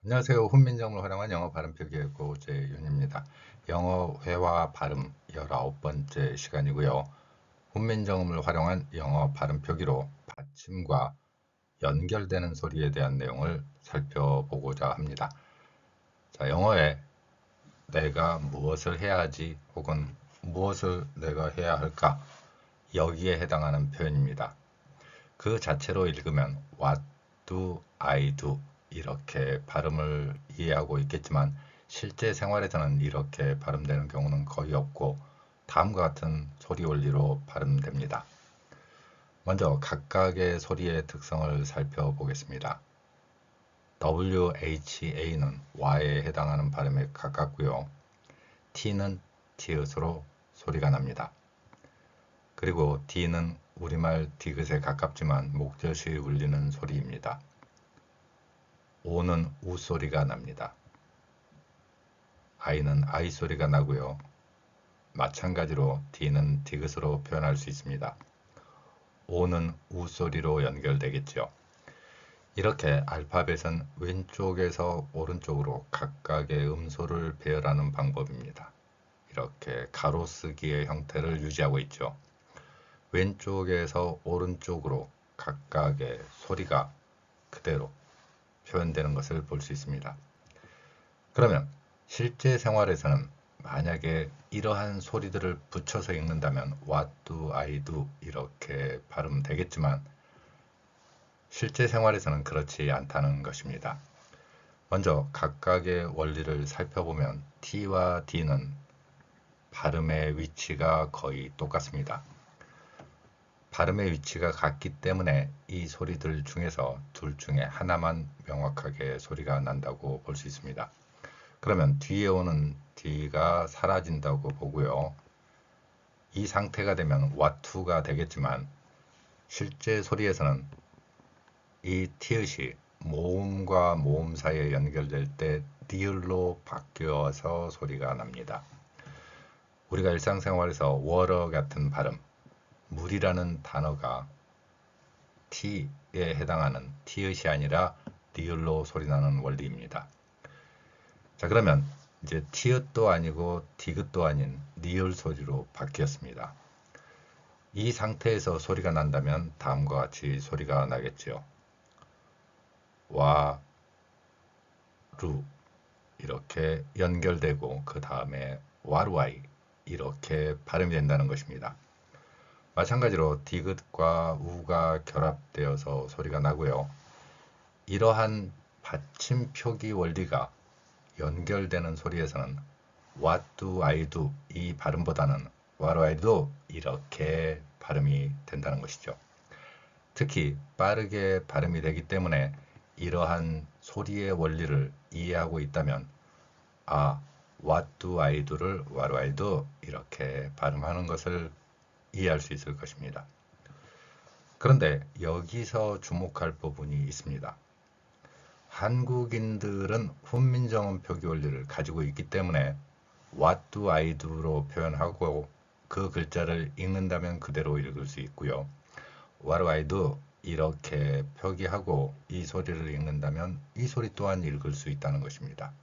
안녕하세요. 훈민정음을 활용한 영어 발음 필기의 고재윤입니다. 영어 회화 발음 19번째 시간이고요. 훈민정음을 활용한 영어 발음 표기로 받침과 연결되는 소리에 대한 내용을 살펴보고자 합니다. 자, 영어에 내가 무엇을 해야 하지 혹은 무엇을 내가 해야 할까 여기에 해당하는 표현입니다. 그 자체로 읽으면 What do I do? 이렇게 발음을 이해하고 있겠지만 실제 생활에서는 이렇게 발음되는 경우는 거의 없고 다음과 같은 소리 원리로 발음됩니다. 먼저 각각의 소리의 특성을 살펴보겠습니다. WHA는 Y에 해당하는 발음에 가깝고요. T는 티읕으로 소리가 납니다. 그리고 D는 우리말 디귿에 가깝지만 목젖이 울리는 소리입니다. O는 우 소리가 납니다. I는 아이 소리가 나고요. 마찬가지로 D는 디귿으로 표현할 수 있습니다. O는 우 소리로 연결되겠죠. 이렇게 알파벳은 왼쪽에서 오른쪽으로 각각의 음소를 배열하는 방법입니다. 이렇게 가로쓰기의 형태를 유지하고 있죠. 왼쪽에서 오른쪽으로 각각의 소리가 그대로 표현되는 것을 볼 수 있습니다. 그러면 실제 생활에서는 만약에 이러한 소리들을 붙여서 읽는다면 What do I do? 이렇게 발음되겠지만 실제 생활에서는 그렇지 않다는 것입니다. 먼저 각각의 원리를 살펴보면 T와 D는 발음의 위치가 거의 똑같습니다. 발음의 위치가 같기 때문에 이 소리들 중에서 둘 중에 하나만 명확하게 소리가 난다고 볼 수 있습니다. 그러면 뒤에 오는 D가 사라진다고 보고요. 이 상태가 되면 what to가 되겠지만 실제 소리에서는 이 티읕이 모음과 모음 사이에 연결될 때 리을로 바뀌어서 소리가 납니다. 우리가 일상생활에서 water 같은 발음, 물이라는 단어가 T에 해당하는 티읕이 아니라 리을로 소리나는 원리입니다. 자, 그러면 이제 티읕도 아니고 디귿도 아닌 리을 소리로 바뀌었습니다. 이 상태에서 소리가 난다면 다음과 같이 소리가 나겠죠. 와, 루 이렇게 연결되고 그 다음에 와루아이 이렇게 발음이 된다는 것입니다. 마찬가지로 디귿과 우가 결합되어서 소리가 나고요. 이러한 받침 표기 원리가 연결되는 소리에서는 What do I do? 이 발음보다는 What do I do? 이렇게 발음이 된다는 것이죠. 특히 빠르게 발음이 되기 때문에 이러한 소리의 원리를 이해하고 있다면 What do I do를 What do I do? 이렇게 발음하는 것을 이해할 수 있을 것입니다. 그런데 여기서 주목할 부분이 있습니다. 한국인들은 훈민정음 표기 원리를 가지고 있기 때문에 What do I do로 표현하고 그 글자를 읽는다면 그대로 읽을 수 있고요. What do I do? 이렇게 표기하고 이 소리를 읽는다면 이 소리 또한 읽을 수 있다는 것입니다.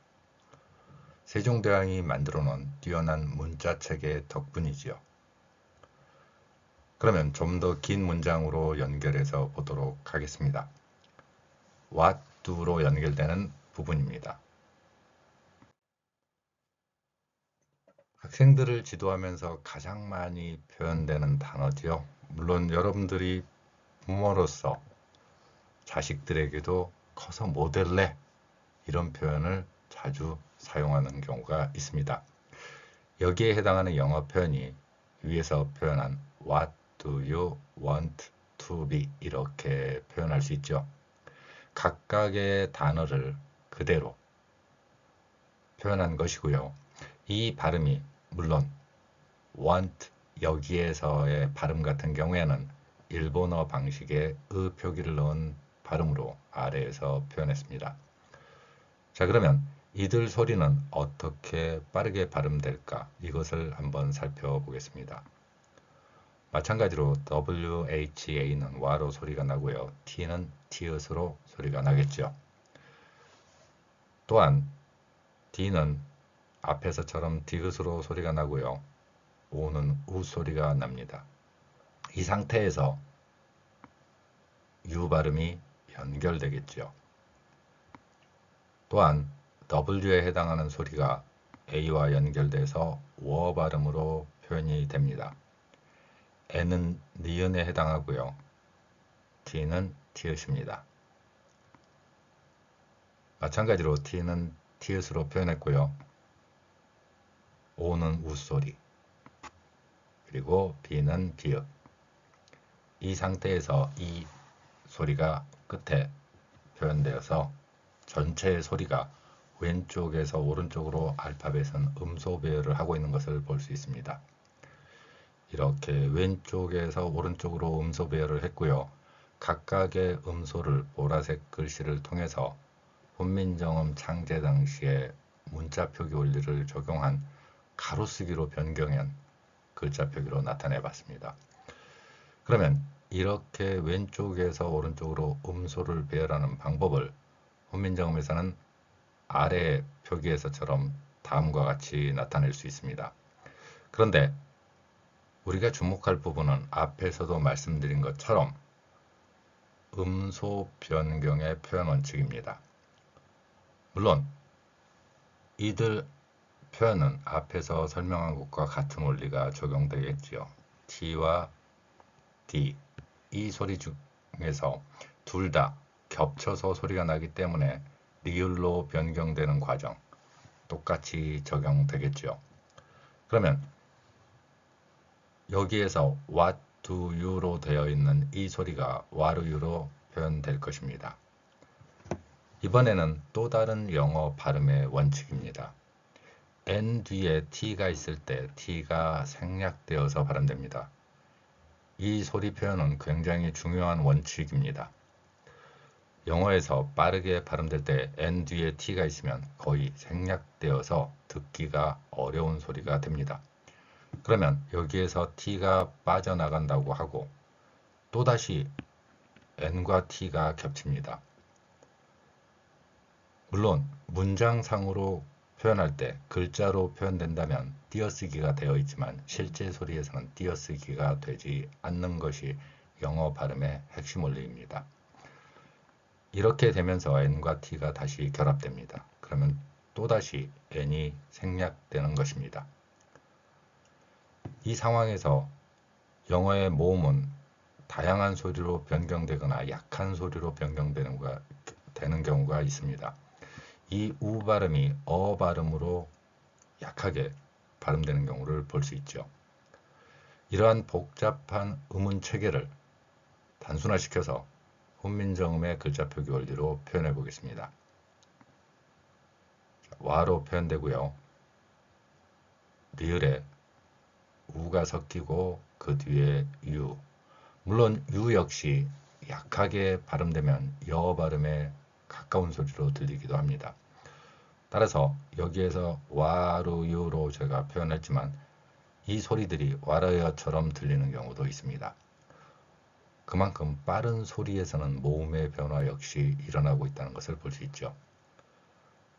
세종대왕이 만들어 놓은 뛰어난 문자체계 덕분이지요. 그러면 좀 더 긴 문장으로 연결해서 보도록 하겠습니다. What do로 연결되는 부분입니다. 학생들을 지도하면서 가장 많이 표현되는 단어지요. 물론 여러분들이 부모로서 자식들에게도 커서 뭐 될래? 이런 표현을 자주 사용하는 경우가 있습니다. 여기에 해당하는 영어 표현이 위에서 표현한 What do you want to be? 이렇게 표현할 수 있죠. 각각의 단어를 그대로 표현한 것이고요. 이 발음이 물론 want 여기에서의 발음 같은 경우에는 일본어 방식의 의 표기를 넣은 발음으로 아래에서 표현했습니다. 자, 그러면 이들 소리는 어떻게 빠르게 발음될까? 이것을 한번 살펴보겠습니다. 마찬가지로 WHA는 와로 소리가 나고요. T는 티읕으로 소리가 나겠죠. 또한 D는 앞에서처럼 디귿으로 소리가 나고요. O는 우 소리가 납니다. 이 상태에서 U 발음이 연결되겠죠. 또한 W에 해당하는 소리가 A와 연결돼서 워 발음으로 표현이 됩니다. N은 니은에 해당하고요. T는 티읕입니다. 마찬가지로 T는 티읕으로 표현했고요. O는 우소리, 그리고 B는 비읍. 이 상태에서 이 소리가 끝에 표현되어서 전체의 소리가 왼쪽에서 오른쪽으로 알파벳은 음소 배열을 하고 있는 것을 볼 수 있습니다. 이렇게 왼쪽에서 오른쪽으로 음소 배열을 했고요. 각각의 음소를 보라색 글씨를 통해서 훈민정음 창제 당시에 문자 표기 원리를 적용한 가로쓰기로 변경한 글자 표기로 나타내 봤습니다. 그러면 이렇게 왼쪽에서 오른쪽으로 음소를 배열하는 방법을 훈민정음에서는 아래 표기에서처럼 다음과 같이 나타낼 수 있습니다. 그런데 우리가 주목할 부분은 앞에서도 말씀드린 것처럼 음소 변경의 표현 원칙입니다. 물론 이들 표현은 앞에서 설명한 것과 같은 원리가 적용되겠지요. T와 D, 이 소리 중에서 둘 다 겹쳐서 소리가 나기 때문에 리을로 변경되는 과정 똑같이 적용되겠죠. 그러면 여기에서 what do you로 되어 있는 이 소리가 what do you로 표현될 것입니다. 이번에는 또 다른 영어 발음의 원칙입니다. N 뒤에 T가 있을 때 T가 생략되어서 발음됩니다. 이 소리 표현은 굉장히 중요한 원칙입니다. 영어에서 빠르게 발음될 때 N 뒤에 T가 있으면 거의 생략되어서 듣기가 어려운 소리가 됩니다. 그러면 여기에서 T가 빠져나간다고 하고 또다시 N과 T가 겹칩니다. 물론 문장상으로 표현할 때 글자로 표현된다면 띄어쓰기가 되어 있지만 실제 소리에서는 띄어쓰기가 되지 않는 것이 영어 발음의 핵심 원리입니다. 이렇게 되면서 N과 T가 다시 결합됩니다. 그러면 또다시 N이 생략되는 것입니다. 이 상황에서 영어의 모음은 다양한 소리로 변경되거나 약한 소리로 변경되는 경우가 있습니다. 이 우 발음이 어 발음으로 약하게 발음되는 경우를 볼 수 있죠. 이러한 복잡한 음운 체계를 단순화시켜서 훈민정음의 글자 표기 원리로 표현해 보겠습니다. 와로 표현되고요. 리을에 우가 섞이고 그 뒤에 유. 물론 유 역시 약하게 발음되면 여 발음에 가까운 소리로 들리기도 합니다. 따라서 여기에서 와루유로 제가 표현했지만 이 소리들이 와르여처럼 들리는 경우도 있습니다. 그만큼 빠른 소리에서는 모음의 변화 역시 일어나고 있다는 것을 볼 수 있죠.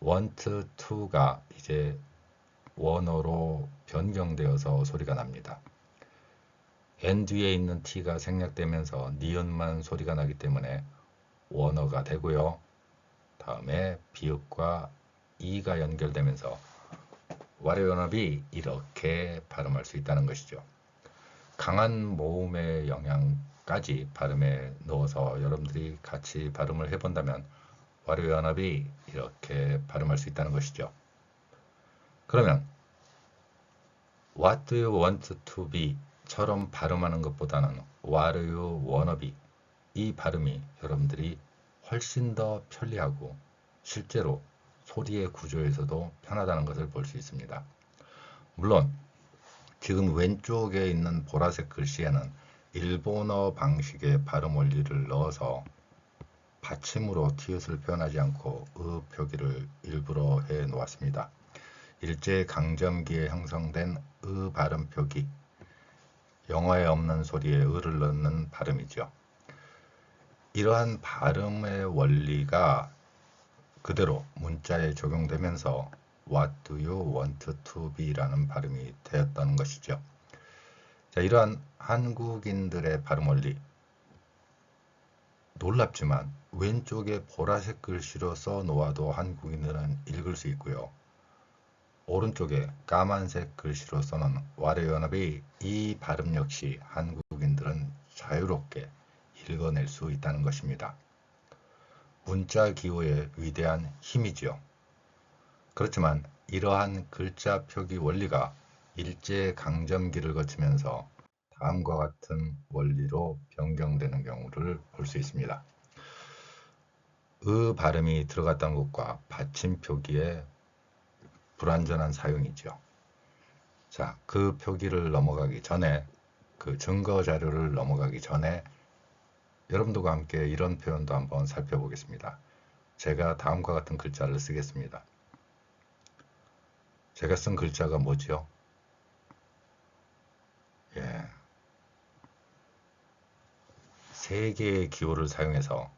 want to가 이제 원어로 변경되어서 소리가 납니다. N 뒤에 있는 T가 생략되면서 니은만 소리가 나기 때문에 원어가 되고요. 다음에 비읍과 E가 연결되면서 What you wanna be 이렇게 발음할 수 있다는 것이죠. 강한 모음의 영향까지 발음에 넣어서 여러분들이 같이 발음을 해본다면 What you wanna be 이렇게 발음할 수 있다는 것이죠. 그러면 What do you want to be 처럼 발음하는 것보다는 What do you wanna be 이 발음이 여러분들이 훨씬 더 편리하고 실제로 소리의 구조에서도 편하다는 것을 볼 수 있습니다. 물론 지금 왼쪽에 있는 보라색 글씨에는 일본어 방식의 발음 원리를 넣어서 받침으로 티읕을 표현하지 않고 의 표기를 일부러 해 놓았습니다. 일제강점기에 형성된 의 발음 표기, 영어에 없는 소리에 의를 넣는 발음이죠. 이러한 발음의 원리가 그대로 문자에 적용되면서 What do you want to be? 라는 발음이 되었다는 것이죠. 자, 이러한 한국인들의 발음 원리, 놀랍지만 왼쪽에 보라색 글씨로 써놓아도 한국인들은 읽을 수 있고요. 오른쪽에 까만색 글씨로 써놓은 What do you wanna be? 이 발음 역시 한국인들은 자유롭게 읽어낼 수 있다는 것입니다. 문자 기호의 위대한 힘이죠. 그렇지만 이러한 글자 표기 원리가 일제강점기를 거치면서 다음과 같은 원리로 변경되는 경우를 볼 수 있습니다. 발음이 들어갔다는 것과 받침 표기의 불완전한 사용이죠. 자, 그 표기를 넘어가기 전에, 그 증거 자료를 넘어가기 전에 여러분들과 함께 이런 표현도 한번 살펴보겠습니다. 제가 다음과 같은 글자를 쓰겠습니다. 제가 쓴 글자가 뭐지요? 예. 세 개의 기호를 사용해서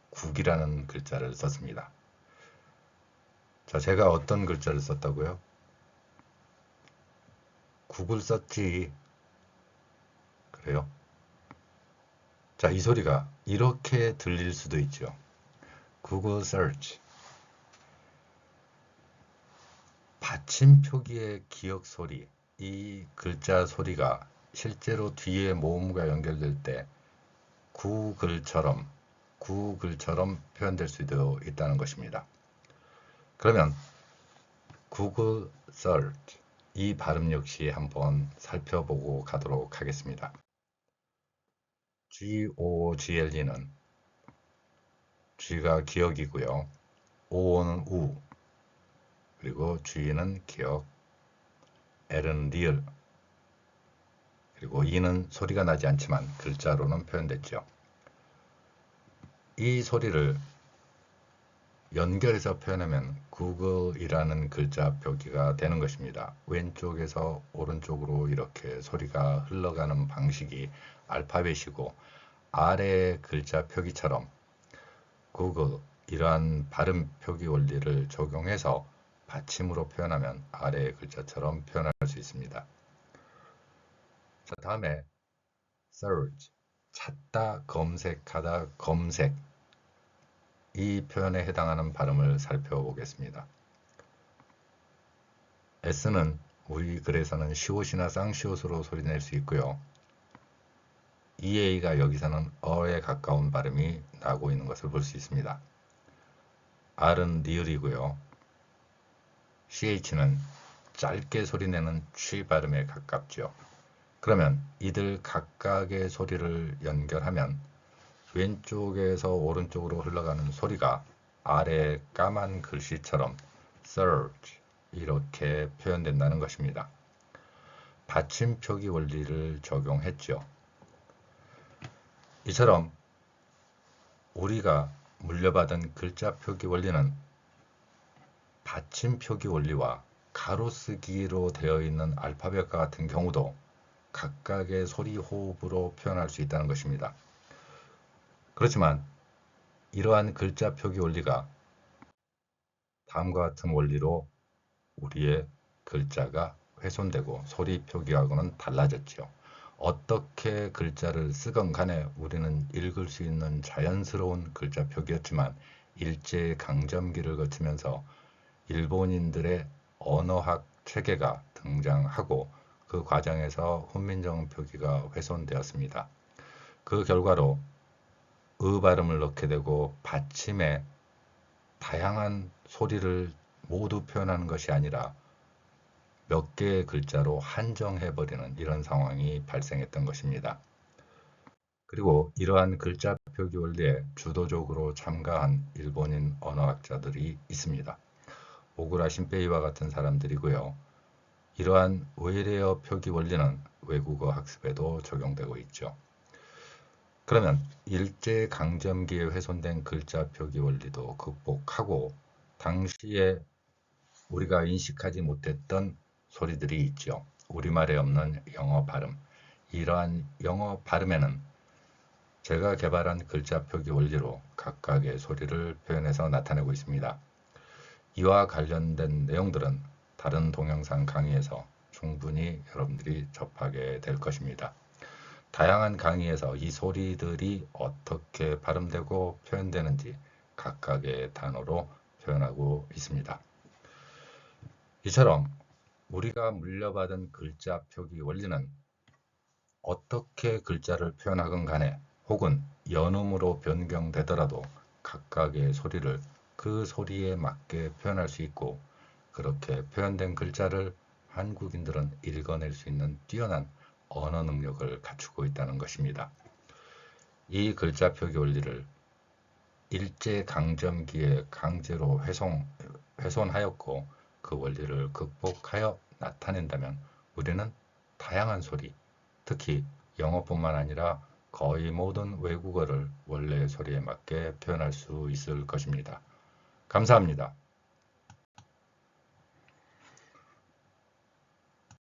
국이라는 글자를 썼습니다. 자, 제가 어떤 글자를 썼다고요? 국을 썼지. 그래요? 자, 이 소리가 이렇게 들릴 수도 있죠. Google search. 받침 표기의 기억 소리, 이 글자 소리가 실제로 뒤에 모음과 연결될 때 구글처럼 표현될 수도 있다는 것입니다. 그러면 Google search, 이 발음 역시 한번 살펴보고 가도록 하겠습니다. GOGLE는 G가 기억이고요. O는 우, 그리고 G는 기억, L은 리을, 그리고 E는 소리가 나지 않지만 글자로는 표현됐죠. 이 소리를 연결해서 표현하면 구글이라는 글자 표기가 되는 것입니다. 왼쪽에서 오른쪽으로 이렇게 소리가 흘러가는 방식이 알파벳이고, 아래 글자 표기처럼 구글, 이러한 발음 표기 원리를 적용해서 받침으로 표현하면 아래의 글자처럼 표현할 수 있습니다. 자, 다음에 search, 찾다, 검색하다, 검색, 이 표현에 해당하는 발음을 살펴보겠습니다. S는 우리 글에서는 시옷이나 쌍시옷으로 소리낼 수 있고요. EA가 여기서는 어에 가까운 발음이 나고 있는 것을 볼 수 있습니다. R은 리을이고요. CH는 짧게 소리내는 취 발음에 가깝죠. 그러면 이들 각각의 소리를 연결하면 왼쪽에서 오른쪽으로 흘러가는 소리가 아래 까만 글씨처럼 surge, 이렇게 표현된다는 것입니다. 받침 표기 원리를 적용했죠. 이처럼 우리가 물려받은 글자 표기 원리는 받침 표기 원리와 가로쓰기로 되어 있는 알파벳과 같은 경우도 각각의 소리 호흡으로 표현할 수 있다는 것입니다. 그렇지만 이러한 글자 표기 원리가 다음과 같은 원리로 우리의 글자가 훼손되고 소리 표기하고는 달라졌죠. 어떻게 글자를 쓰건 간에 우리는 읽을 수 있는 자연스러운 글자 표기였지만 일제강점기를 거치면서 일본인들의 언어학 체계가 등장하고 그 과정에서 훈민정 표기가 훼손되었습니다. 그 결과로 발음을 넣게 되고 받침에 다양한 소리를 모두 표현하는 것이 아니라 몇 개의 글자로 한정해버리는 이런 상황이 발생했던 것입니다. 그리고 이러한 글자 표기 원리에 주도적으로 참가한 일본인 언어학자들이 있습니다. 오구라 신페이와 같은 사람들이고요. 이러한 외래어 표기 원리는 외국어 학습에도 적용되고 있죠. 그러면 일제강점기에 훼손된 글자 표기 원리도 극복하고 당시에 우리가 인식하지 못했던 소리들이 있죠. 우리말에 없는 영어 발음. 이러한 영어 발음에는 제가 개발한 글자 표기 원리로 각각의 소리를 표현해서 나타내고 있습니다. 이와 관련된 내용들은 다른 동영상 강의에서 충분히 여러분들이 접하게 될 것입니다. 다양한 강의에서 이 소리들이 어떻게 발음되고 표현되는지 각각의 단어로 표현하고 있습니다. 이처럼 우리가 물려받은 글자 표기 원리는 어떻게 글자를 표현하건 간에 혹은 연음으로 변경되더라도 각각의 소리를 그 소리에 맞게 표현할 수 있고, 그렇게 표현된 글자를 한국인들은 읽어낼 수 있는 뛰어난 언어 능력을 갖추고 있다는 것입니다. 이 글자 표기 원리를 일제강점기에 강제로 훼손하였고 그 원리를 극복하여 나타낸다면 우리는 다양한 소리, 특히 영어뿐만 아니라 거의 모든 외국어를 원래의 소리에 맞게 표현할 수 있을 것입니다. 감사합니다.